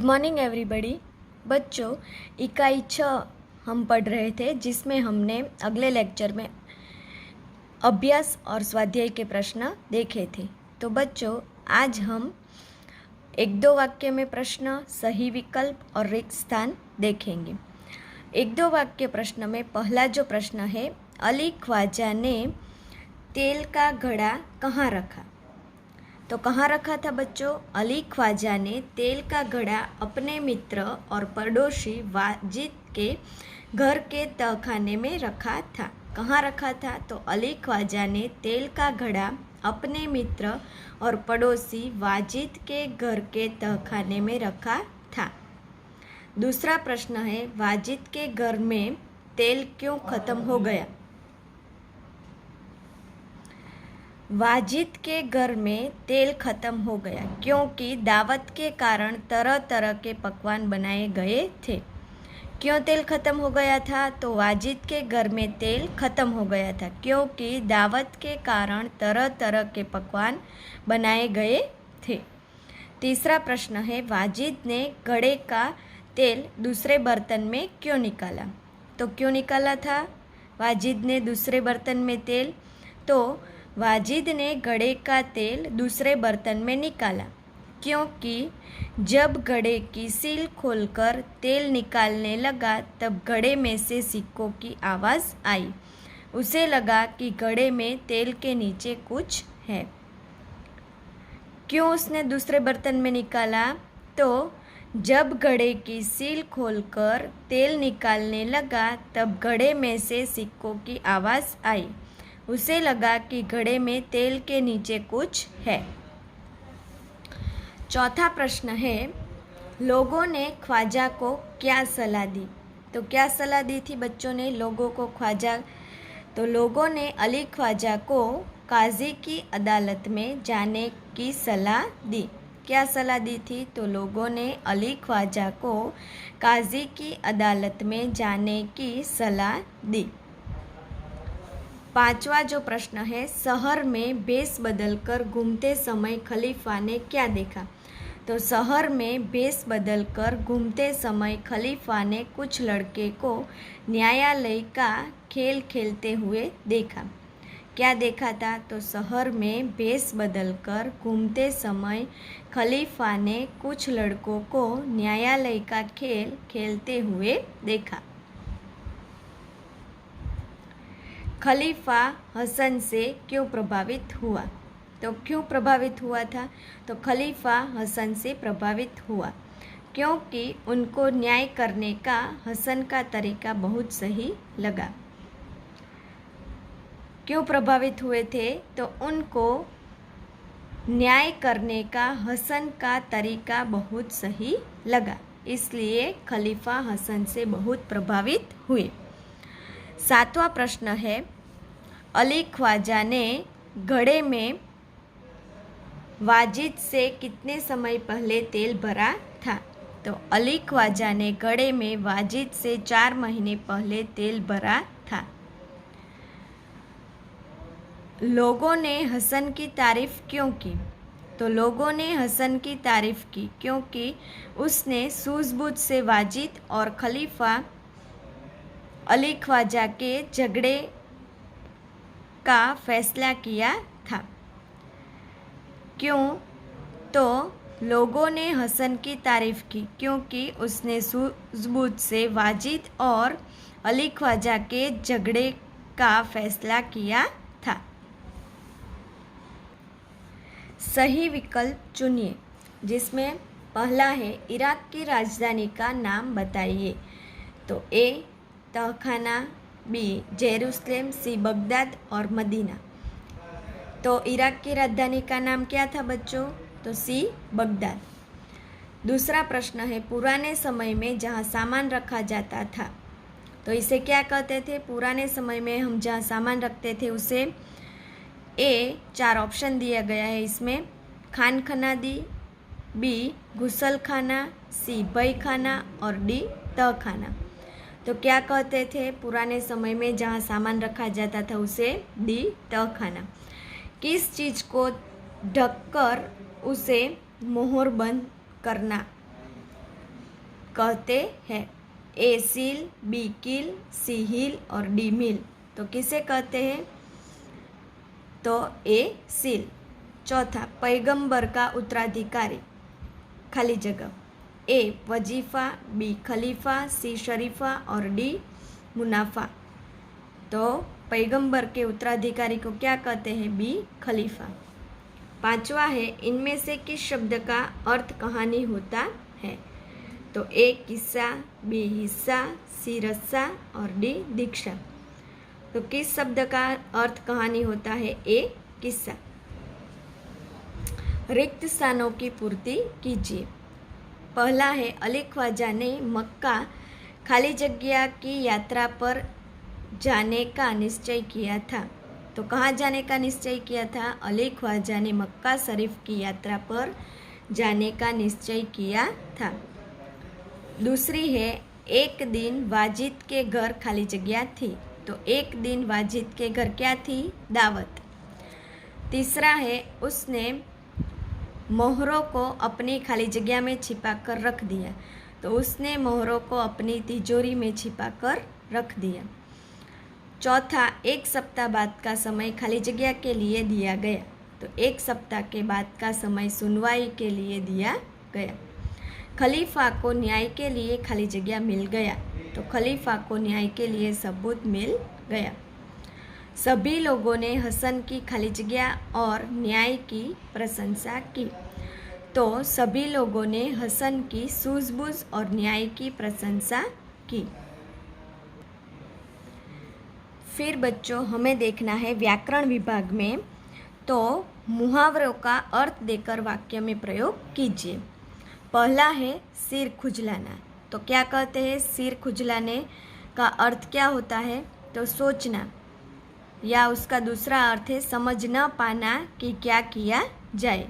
Morning everybody. बच्चों, इकाई 6 हम पढ़ रहे थे, जिसमें हमने अगले लेक्चर में अभ्यास और स्वाध्याय के प्रश्न देखे थे। तो बच्चों, आज हम एक दो वाक्य में प्रश्न, सही विकल्प और रिक्त स्थान देखेंगे। एक दो वाक्य प्रश्न में पहला जो प्रश्न है, अली ख्वाजा ने तेल का घड़ा कहाँ रखा? तो कहाँ रखा था बच्चों? अली ख्वाजा ने तेल का घड़ा अपने मित्र और पड़ोसी वाजिद के घर के तहखाने में रखा था। कहाँ रखा था? तो अली ख्वाजा ने तेल का घड़ा अपने मित्र और पड़ोसी वाजिद के घर के तहखाने में रखा था। दूसरा प्रश्न है, वाजिद के घर में तेल क्यों खत्म हो गया? वाजिद के घर में तेल खत्म हो गया क्योंकि दावत के कारण तरह तरह के पकवान बनाए गए थे। क्यों तेल खत्म हो गया था? तो वाजिद के घर में तेल खत्म हो गया था क्योंकि दावत के कारण तरह तरह के पकवान बनाए गए थे। तीसरा प्रश्न है, वाजिद ने घड़े का तेल दूसरे बर्तन में क्यों निकाला? तो क्यों निकाला था वाजिद ने दूसरे बर्तन में तेल? तो वाजिद ने घड़े का तेल दूसरे बर्तन में निकाला क्योंकि जब घड़े की सील खोलकर तेल निकालने लगा तब घड़े में से सिक्कों की आवाज़ आई। उसे लगा कि घड़े में तेल के नीचे कुछ है। क्यों उसने दूसरे बर्तन में निकाला? तो जब घड़े की सील खोलकर तेल निकालने लगा तब घड़े में से सिक्कों की आवाज़ आई। उसे लगा कि घड़े में तेल के नीचे कुछ है। चौथा प्रश्न है, लोगों ने ख्वाजा को क्या सलाह दी? तो क्या सलाह दी थी बच्चों ने लोगों को ख्वाजा? तो लोगों ने अली ख्वाजा को काजी की अदालत में जाने की सलाह दी। क्या सलाह दी थी? तो लोगों ने अली ख्वाजा को काजी की अदालत में जाने की सलाह दी। पांचवा जो प्रश्न है, शहर में भेष बदलकर घूमते समय खलीफा ने क्या देखा? तो शहर में भेष बदलकर घूमते समय खलीफा ने कुछ लड़के को न्यायालय का खेल खेलते हुए देखा। क्या देखा था? तो शहर में भेष बदलकर घूमते समय खलीफा ने कुछ लड़कों को न्यायालय का खेल खेलते हुए देखा। खलीफा हसन से क्यों प्रभावित हुआ? तो क्यों प्रभावित हुआ था? तो खलीफा हसन से प्रभावित हुआ क्योंकि उनको न्याय करने का हसन का तरीका बहुत सही लगा। क्यों प्रभावित हुए थे? तो उनको न्याय करने का हसन का तरीका बहुत सही लगा, इसलिए खलीफा हसन से बहुत प्रभावित हुए। सातवां प्रश्न है, अली ख्वाजा ने घड़े में वाजिद से कितने समय पहले तेल भरा था? तो अली ख्वाजा ने घड़े में वाजिद से 4 महीने पहले तेल भरा था। लोगों ने हसन की तारीफ क्यों की? तो लोगों ने हसन की तारीफ की क्योंकि उसने सूझबूझ से वाजिद और खलीफा अली ख्वाजा के झगड़े का फैसला किया था। क्यों? तो लोगों ने हसन की तारीफ की क्योंकि उसने सूझबूझ से वाजिद और अली ख्वाजा के झगड़े का फैसला किया था। सही विकल्प चुनिए, जिसमें पहला है, इराक की राजधानी का नाम बताइए। तो ए तहखाना, बी जेरूसलेम, सी बगदाद और मदीना। तो इराक की राजधानी का नाम क्या था बच्चों? तो सी बगदाद। दूसरा प्रश्न है, पुराने समय में जहाँ सामान रखा जाता था, तो इसे क्या कहते थे? पुराने समय में हम जहाँ सामान रखते थे उसे ए 4 ऑप्शन दिया गया है इसमें, खान खाना दी, बी गुसल खाना, सी बई खाना और डी तहखाना। तो क्या कहते थे? पुराने समय में जहाँ सामान रखा जाता था उसे डी तहखाना। किस चीज़ को ढककर उसे मोहरबंद करना? कहते हैं? ए सील, बी कील, सी हील और डी मील। तो किसे कहते हैं? तो ए सील। चौथा, पैगंबर का उत्तराधिकारी, खाली जगह। ए वजीफा, बी खलीफा, सी शरीफा और डी मुनाफा। तो पैगंबर के उत्तराधिकारी को क्या कहते हैं? बी खलीफा। पांचवा है, इनमें से किस शब्द का अर्थ कहानी होता है? तो ए किस्सा, बी हिस्सा, सी रस्सा और डी दीक्षा। तो किस शब्द का अर्थ कहानी होता है? ए किस्सा। रिक्त स्थानों की पूर्ति कीजिए। पहला है, अली ख्वाजा ने मक्का खाली जगह की यात्रा पर जाने का निश्चय किया था। तो कहाँ जाने का निश्चय किया था? अली ख्वाजा ने मक्का शरीफ की यात्रा पर जाने का निश्चय किया था। दूसरी है, एक दिन वाजिद के घर खाली जगह थी। तो एक दिन वाजिद के घर क्या थी? दावत। तीसरा है, उसने मोहरों को अपनी खाली जगह में छिपा कर रख दिया। तो उसने मोहरों को अपनी तिजोरी में छिपा कर रख दिया। चौथा, एक सप्ताह बाद का समय खाली जगह के लिए दिया गया। तो एक सप्ताह के बाद का समय सुनवाई के लिए दिया गया। खलीफा को न्याय के लिए खाली जगह मिल गया। तो खलीफा को न्याय के लिए सबूत मिल गया। सभी लोगों ने हसन की खाली जगह और न्याय की प्रशंसा की। तो सभी लोगों ने हसन की सूझबूझ और न्याय की प्रशंसा की। फिर बच्चों, हमें देखना है व्याकरण विभाग में। तो मुहावरों का अर्थ देकर वाक्य में प्रयोग कीजिए। पहला है, सिर खुजलाना। तो क्या कहते हैं? सिर खुजलाने का अर्थ क्या होता है? तो सोचना, या उसका दूसरा अर्थ है समझ न पाना कि क्या किया जाए।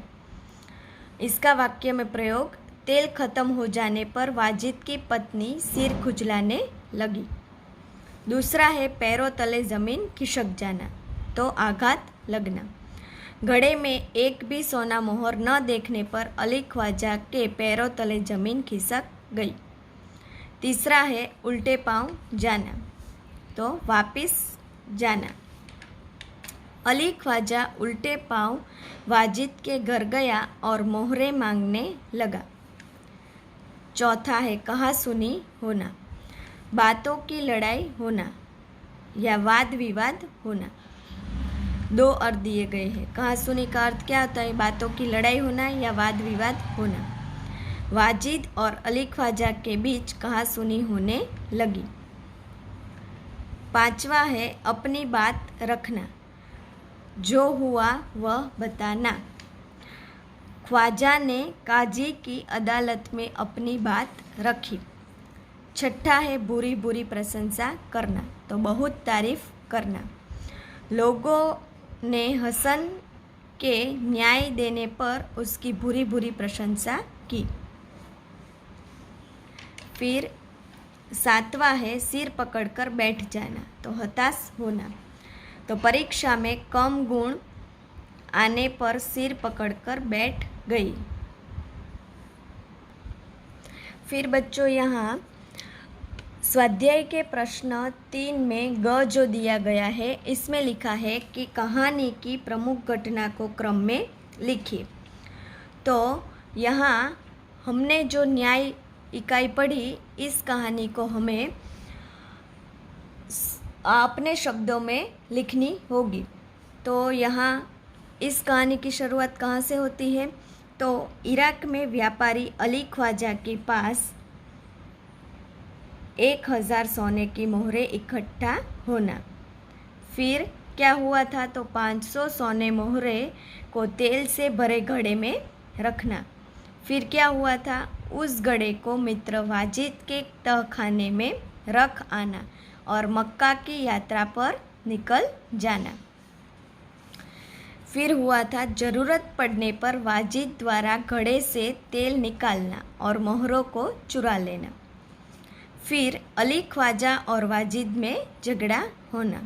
इसका वाक्य में प्रयोग, तेल खत्म हो जाने पर वाजिद की पत्नी सिर खुजलाने लगी। दूसरा है, पैरों तले ज़मीन खिसक जाना। तो आघात लगना। घड़े में एक भी सोना मोहर न देखने पर अली ख्वाजा के पैरों तले ज़मीन खिसक गई। तीसरा है, उल्टे पांव जाना। तो वापिस जाना। अली ख्वाजा उल्टे पांव वाजिद के घर गया और मोहरे मांगने लगा। चौथा है, कहा सुनी होना, बातों की लड़ाई होना या वाद विवाद होना। दो अर्थ दिए गए हैं। कहा सुनी का अर्थ क्या होता है? बातों की लड़ाई होना या वाद विवाद होना। वाजिद और अली ख्वाजा के बीच कहा सुनी होने लगी। पांचवा है, अपनी बात रखना, जो हुआ वह बताना। ख्वाजा ने काजी की अदालत में अपनी बात रखी। छठा है, बुरी बुरी प्रशंसा करना। तो बहुत तारीफ करना। लोगों ने हसन के न्याय देने पर उसकी बुरी बुरी प्रशंसा की। फिर सातवां है, सिर पकड़कर बैठ जाना। तो हताश होना। तो परीक्षा में कम गुण आने पर सिर पकड़कर बैठ गई। फिर बच्चों, यहाँ स्वाध्याय के प्रश्न 3 में ग जो दिया गया है, इसमें लिखा है कि कहानी की प्रमुख घटना को क्रम में लिखिए। तो यहाँ हमने जो न्याय इकाई पढ़ी, इस कहानी को हमें अपने शब्दों में लिखनी होगी। तो यहाँ इस कहानी की शुरुआत कहाँ से होती है? तो इराक में व्यापारी अली ख्वाजा के पास 1000 सोने की मोहरें इकट्ठा होना। फिर क्या हुआ था? तो 500 सोने मोहरें को तेल से भरे घड़े में रखना। फिर क्या हुआ था? उस घड़े को मित्र वाजिद के तहखाने में रख आना और मक्का की यात्रा पर निकल जाना। फिर हुआ था, ज़रूरत पड़ने पर वाजिद द्वारा घड़े से तेल निकालना और मोहरों को चुरा लेना। फिर अली ख्वाजा और वाजिद में झगड़ा होना।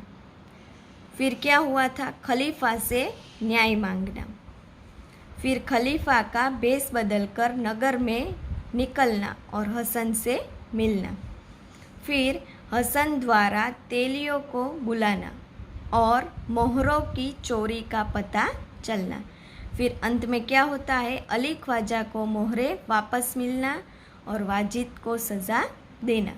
फिर क्या हुआ था? खलीफा से न्याय मांगना। फिर खलीफा का भेष बदलकर नगर में निकलना और हसन से मिलना। फिर हसन द्वारा तेलियों को बुलाना और मोहरों की चोरी का पता चलना। फिर अंत में क्या होता है, अली ख्वाजा को मोहरे वापस मिलना और वाजिद को सज़ा देना।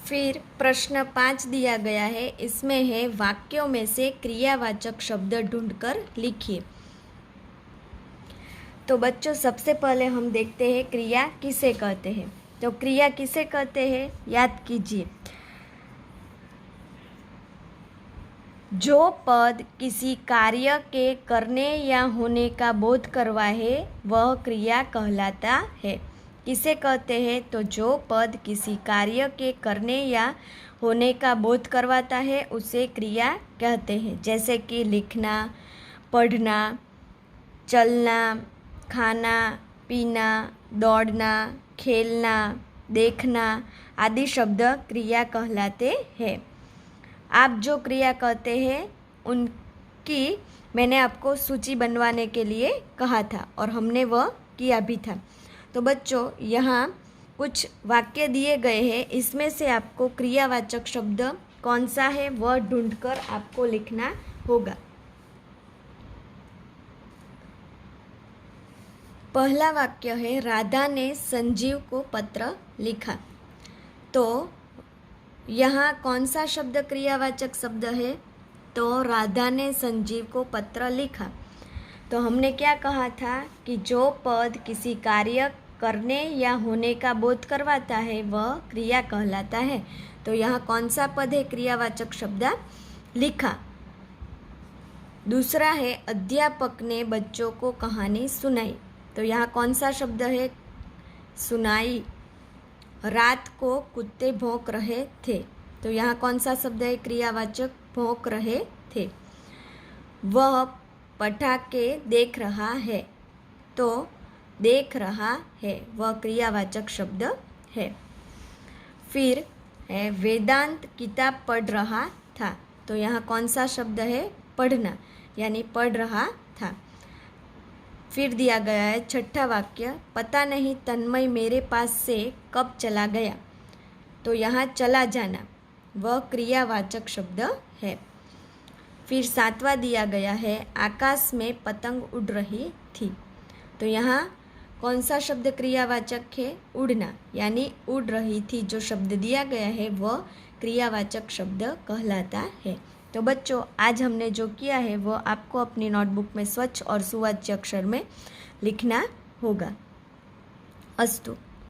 फिर प्रश्न 5 दिया गया है, इसमें है वाक्यों में से क्रियावाचक शब्द ढूंढकर लिखिए। तो बच्चों सबसे पहले हम देखते हैं क्रिया किसे कहते हैं। तो क्रिया किसे कहते हैं, याद कीजिए, जो पद किसी कार्य के करने या होने का बोध करवाए वह क्रिया कहलाता है। किसे कहते हैं, तो जो पद किसी कार्य के करने या होने का बोध करवाता है उसे क्रिया कहते हैं। जैसे कि लिखना, पढ़ना, चलना, खाना, पीना, दौड़ना, खेलना, देखना आदि शब्द क्रिया कहलाते हैं। आप जो क्रिया कहते हैं उनकी मैंने आपको सूची बनवाने के लिए कहा था और हमने वह किया भी था। तो बच्चों यहाँ कुछ वाक्य दिए गए हैं, इसमें से आपको क्रियावाचक शब्द कौन सा है वह ढूंढकर आपको लिखना होगा। पहला वाक्य है, राधा ने संजीव को पत्र लिखा। तो यहाँ कौन सा शब्द क्रियावाचक शब्द है, तो राधा ने संजीव को पत्र लिखा। तो हमने क्या कहा था कि जो पद किसी कार्य करने या होने का बोध करवाता है वह क्रिया कहलाता है। तो यहाँ कौन सा पद है क्रियावाचक शब्द, लिखा। दूसरा है, अध्यापक ने बच्चों को कहानी सुनाई। तो यहाँ कौन सा शब्द है, सुनाई। रात को कुत्ते भौंक रहे थे। तो यहाँ कौन सा शब्द है क्रियावाचक, भौंक रहे थे। वह पटाखे देख रहा है। तो देख रहा है वह क्रियावाचक शब्द है। फिर है, वेदांत किताब पढ़ रहा था। तो यहाँ कौन सा शब्द है, पढ़ना, यानी पढ़ रहा था। फिर दिया गया है छठा वाक्य, पता नहीं तन्मय मेरे पास से कब चला गया। तो यहाँ चला जाना वह क्रियावाचक शब्द है। फिर सातवां दिया गया है, आकाश में पतंग उड़ रही थी। तो यहाँ कौन सा शब्द क्रियावाचक है, उड़ना, यानी उड़ रही थी जो शब्द दिया गया है वह क्रियावाचक शब्द कहलाता है। तो बच्चों आज हमने जो किया है वह आपको अपनी नोटबुक में स्वच्छ और सुवाच्य अक्षर में लिखना होगा। अस्तु।